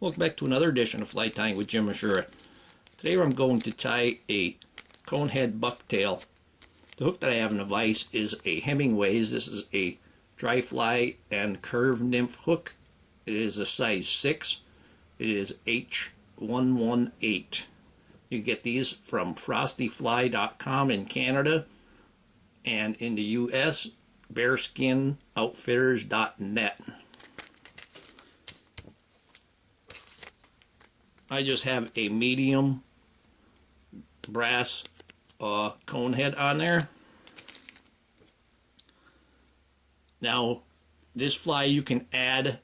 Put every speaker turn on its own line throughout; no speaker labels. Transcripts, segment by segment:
Welcome back to another edition of Fly Tying with Jim Misiura. Today I'm going to tie a Conehead Bucktail. The hook that I have in the vise is a Hemingway's. This is a dry fly and curved nymph hook. It is a size 6. It is H118. You get these from frostyfly.com in Canada, and in the US, bearskinoutfitters.net. I just have a medium brass Conehead on there. Now, this fly you can add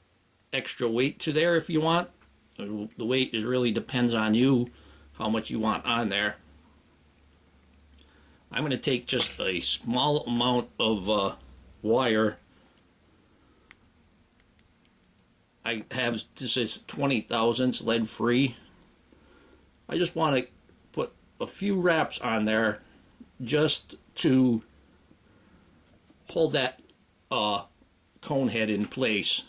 extra weight to there if you want. The weight really depends on you, how much you want on there. I'm going to take just a small amount of wire. I have, this is 20 thousandths lead free. I just want to put a few wraps on there just to hold that Conehead in place.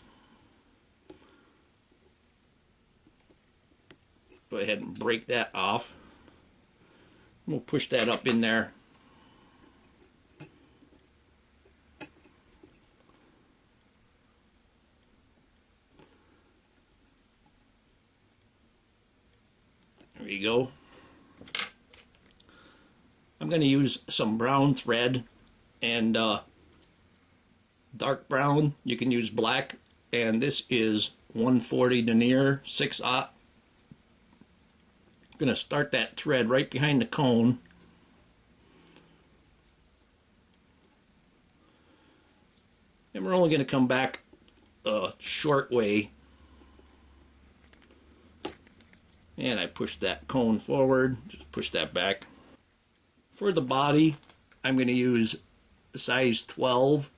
Go ahead and break that off. We'll push that up in there. There you go. I'm going to use some brown thread and dark brown. You can use black, and this is 140 denier 6/0. I'm going to start that thread right behind the cone. And we're only going to come back a short way. And I push that cone forward, just push that back. For the body, I'm going to use size 12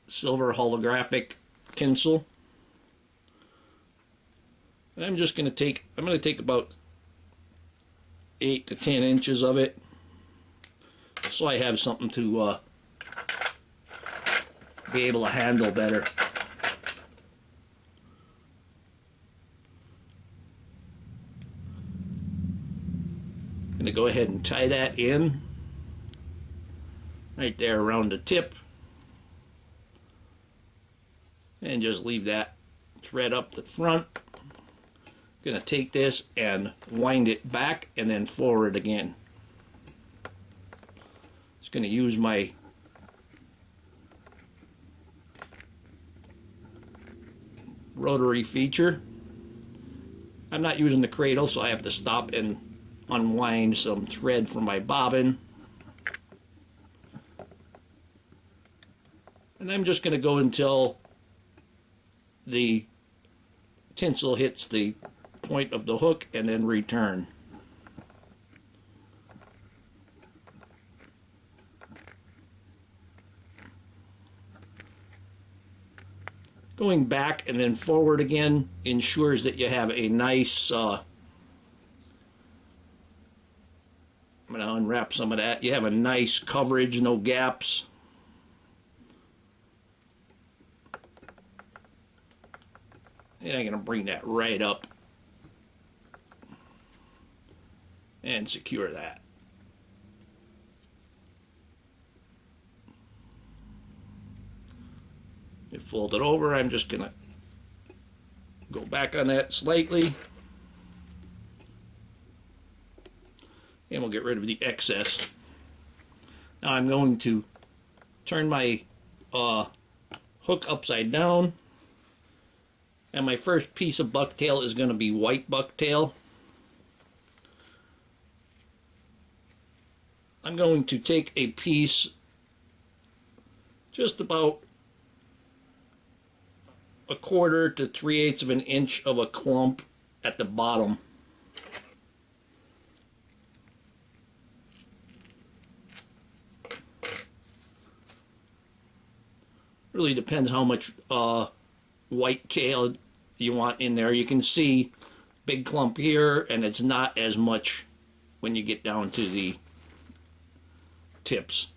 silver holographic tinsel. And I'm just going to take, about 8 to 10 inches of it, so I have something to be able to handle better. I'm going to go ahead and tie that in right there around the tip, and just leave that thread up the front. I'm going to take this and wind it back and then forward again. Just going to use my rotary feature. I'm not using the cradle, so I have to stop and unwind some thread from my bobbin. And I'm just going to go until the tinsel hits the point of the hook and then return. Going back and then forward again ensures that you have a nice I'm going to unwrap some of that. You have a nice coverage, no gaps. And I'm going to bring that right up and secure that. You fold it over. I'm just going to go back on that slightly. And we'll get rid of the excess. Now I'm going to turn my hook upside down. And my first piece of bucktail is going to be white bucktail. I'm going to take a piece just about 1/4 to 3/8 of an inch of a clump at the bottom. Really depends how much white tail you want in there. You can see big clump here, and it's not as much when you get down to the tips.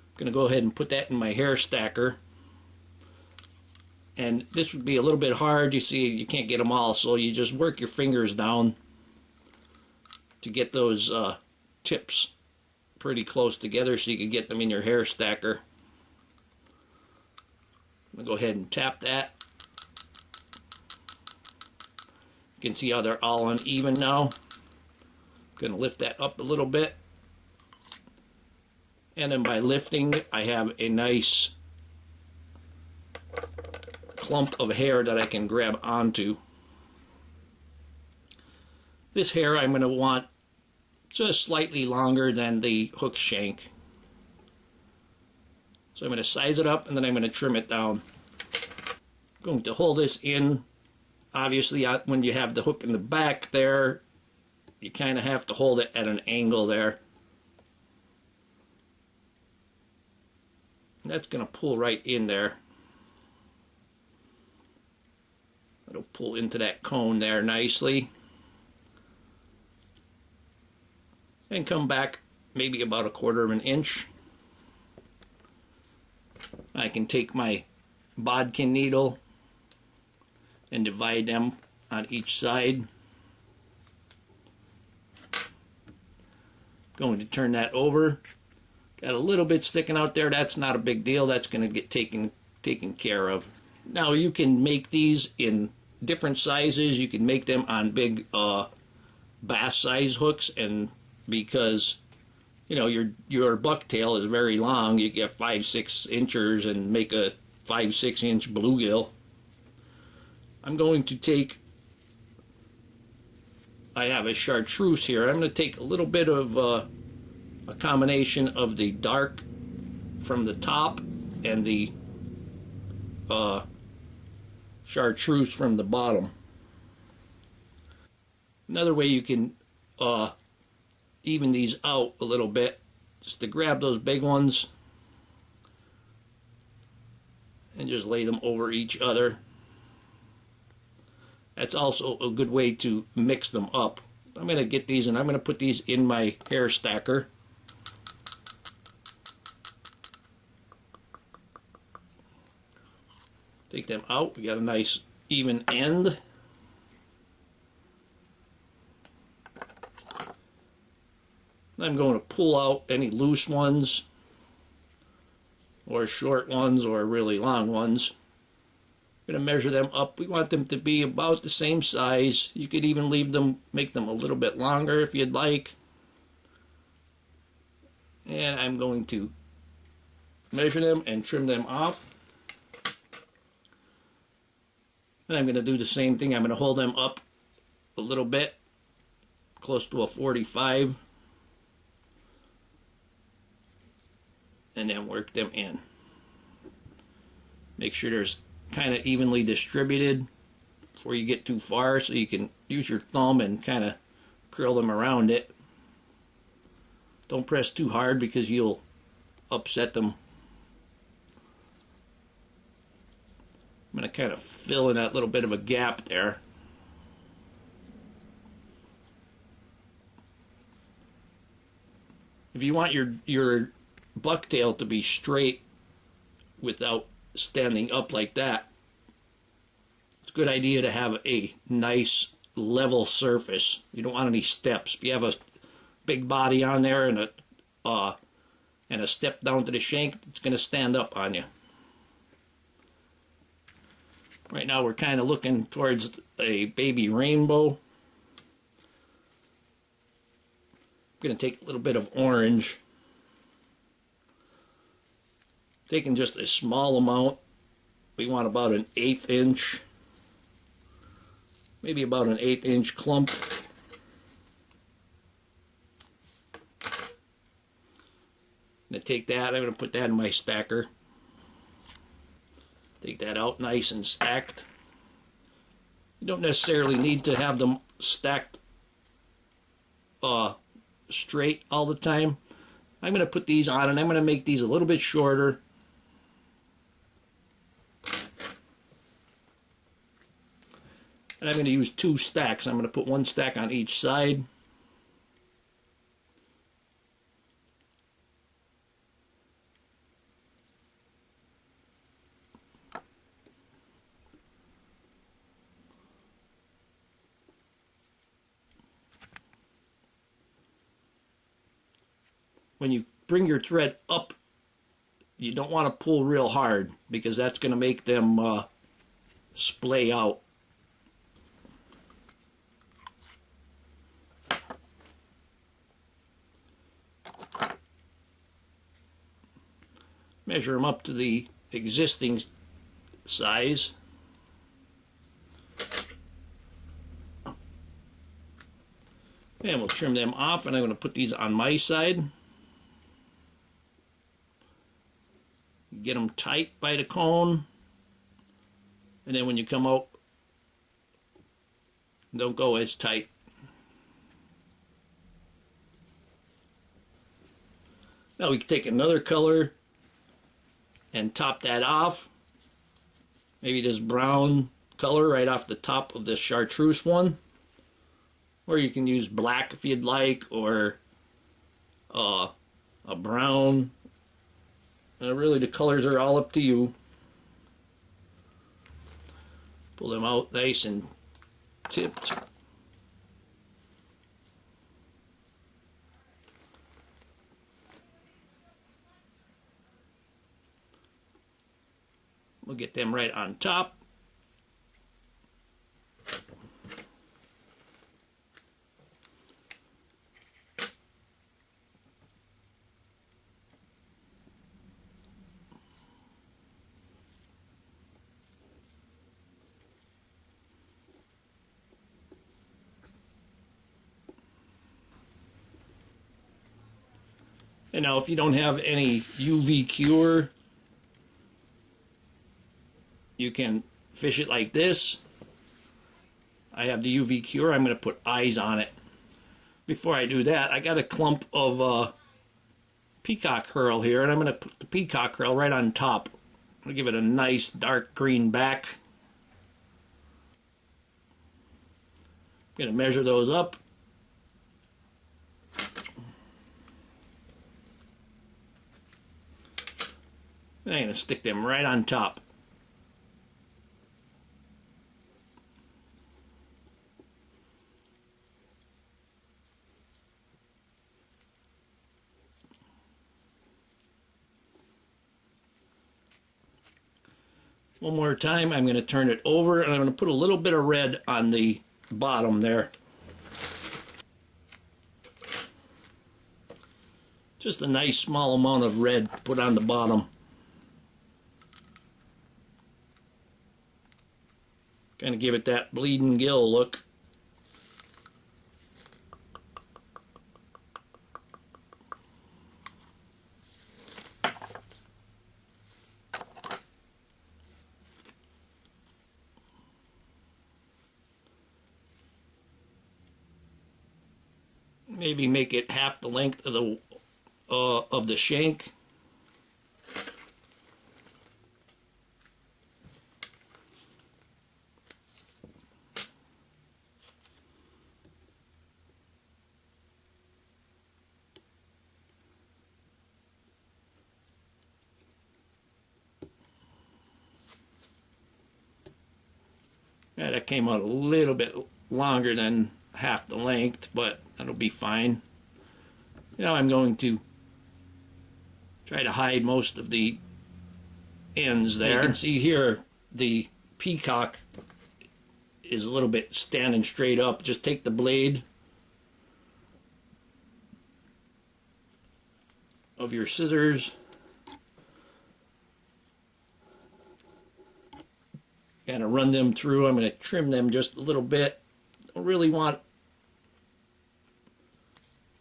I'm going to go ahead and put that in my hair stacker. And this would be a little bit hard. You see, you can't get them all, so you just work your fingers down to get those tips pretty close together so you can get them in your hair stacker. I'm going to go ahead and tap that. You can see how they're all uneven now. I'm going to lift that up a little bit. And then by lifting, I have a nice clump of hair that I can grab onto. This hair I'm going to want just slightly longer than the hook shank. So I'm going to size it up and then I'm going to trim it down. I'm going to hold this in. Obviously, when you have the hook in the back there, you kind of have to hold it at an angle there. And that's going to pull right in there. It'll pull into that cone there nicely. And come back maybe about 1/4 of an inch. I can take my bodkin needle and divide them on each side. Going to turn that over. Got a little bit sticking out there. That's not a big deal. That's going to get taken care of. Now you can make these in different sizes. You can make them on big bass size hooks, and because you know your bucktail is very long, you get 5-6 inches and make a 5-6 inch bluegill. I'm going to take, I have a chartreuse here. I'm going to take a little bit of a combination of the dark from the top and the chartreuse from the bottom. Another way you can even these out a little bit, just to grab those big ones and just lay them over each other. That's also a good way to mix them up. I'm going to get these and I'm going to put these in my hair stacker. Take them out. We got a nice even end. I'm going to pull out any loose ones or short ones or really long ones. I'm going to measure them up. We want them to be about the same size. You could even leave them, make them a little bit longer if you'd like. And I'm going to measure them and trim them off. And I'm going to do the same thing. I'm going to hold them up a little bit, close to a 45. And then work them in. Make sure there's kind of evenly distributed before you get too far, so you can use your thumb and kind of curl them around it. Don't press too hard because you'll upset them. I'm going to kind of fill in that little bit of a gap there. If you want your bucktail to be straight without standing up like that, it's a good idea to have a nice level surface. You don't want any steps. If you have a big body on there and a step down to the shank, it's going to stand up on you. Right now we're kind of looking towards a baby rainbow. I'm going to take a little bit of orange. Taking just a small amount. We want about an 1/8 inch, maybe about an 1/8 inch clump. I'm going to take that, I'm going to put that in my stacker. Take that out nice and stacked. You don't necessarily need to have them stacked straight all the time. I'm going to put these on and I'm going to make these a little bit shorter. And I'm going to use 2 stacks. I'm going to put 1 stack on each side. when you bring your thread up, you don't want to pull real hard because that's going to make them splay out. Measure them up to the existing size. And we'll trim them off, and I'm going to put these on my side. Get them tight by the cone, and then when you come out, don't go as tight. Now we can take another color and top that off. Maybe this brown color right off the top of this chartreuse one. Or you can use black if you'd like, or a brown. Really, the colors are all up to you. Pull them out nice and tipped. We'll get them right on top. And now if you don't have any UV cure, you can fish it like this. I have the UV cure. I'm going to put eyes on it. Before I do that, I got a clump of peacock herl here, and I'm going to put the peacock herl right on top. I'm going to give it a nice dark green back. I'm going to measure those up. And I'm going to stick them right on top. One more time, I'm going to turn it over, and I'm going to put a little bit of red on the bottom there. Just a nice small amount of red to put on the bottom. Kind of give it that bleeding gill look. Maybe make it half the length of the shank. Yeah, that came out a little bit longer than half the length, but that'll be fine. Now I'm going to try to hide most of the ends there. You can see here the peacock is a little bit standing straight up. Just take the blade of your scissors kind of run them through. I'm going to trim them just a little bit. Don't really want,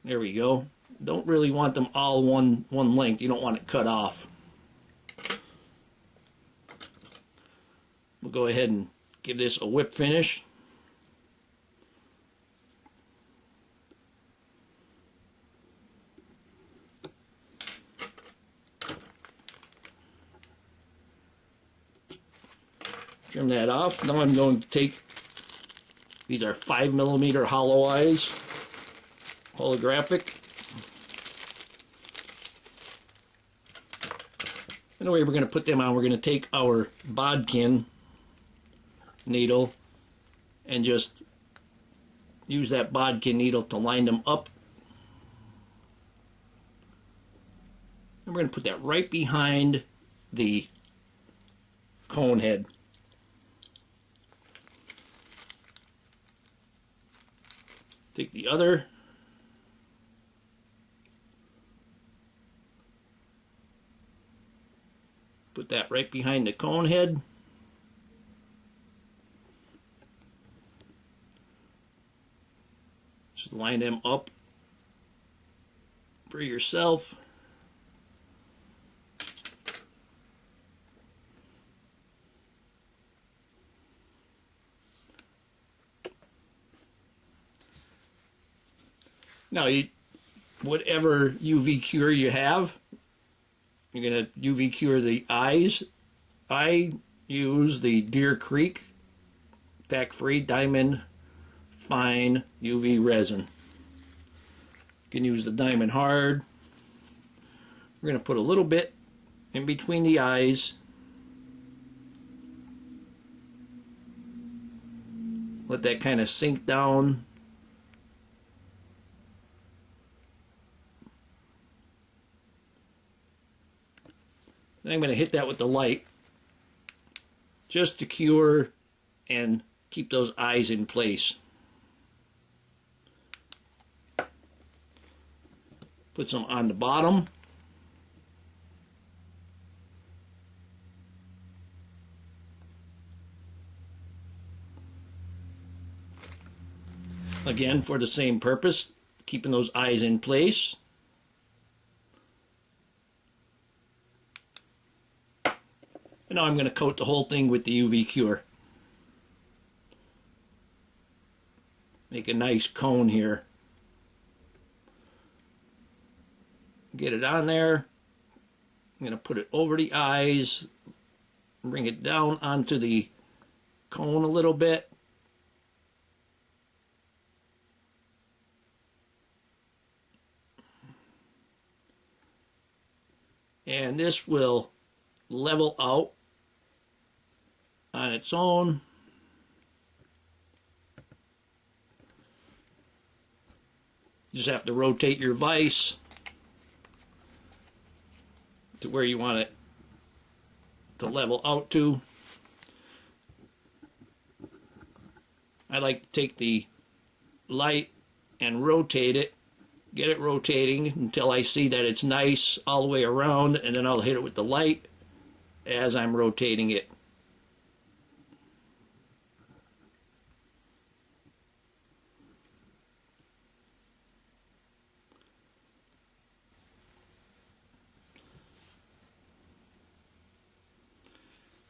there we go. Don't really want them all one length. You don't want it cut off. We'll go ahead and give this a whip finish. Trim that off. Now I'm going to take, these are 5mm hollow eyes, holographic. And the way we're going to put them on, we're going to take our bodkin needle and just use that bodkin needle to line them up. And we're going to put that right behind the cone head. Take the other, put that right behind the cone head. Just line them up for yourself. Now, whatever UV cure you have, you're going to UV cure the eyes. I use the DeerCreek tack-free diamond fine UV resin. You can use the diamond hard. We're going to put a little bit in between the eyes. Let that kind of sink down. Then I'm going to hit that with the light just to cure and keep those eyes in place. Put some on the bottom. Again, for the same purpose, keeping those eyes in place. And now I'm going to coat the whole thing with the UV cure. Make a nice cone here. Get it on there. I'm going to put it over the eyes. Bring it down onto the cone a little bit. And this will level out on its own. You just have to rotate your vise to where you want it to level out to. I like to take the light and rotate it, get it rotating until I see that it's nice all the way around, and then I'll hit it with the light as I'm rotating it.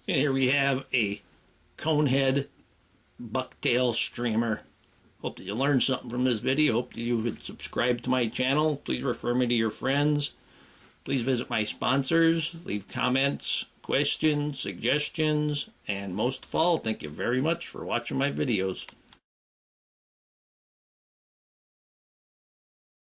And here we have a Conehead Bucktail streamer. Hope that you learned something from this video. Hope that you would subscribe to my channel. Please refer me to your friends. Please visit my sponsors. Leave comments, questions, suggestions, and most of all, thank you very much for watching my videos.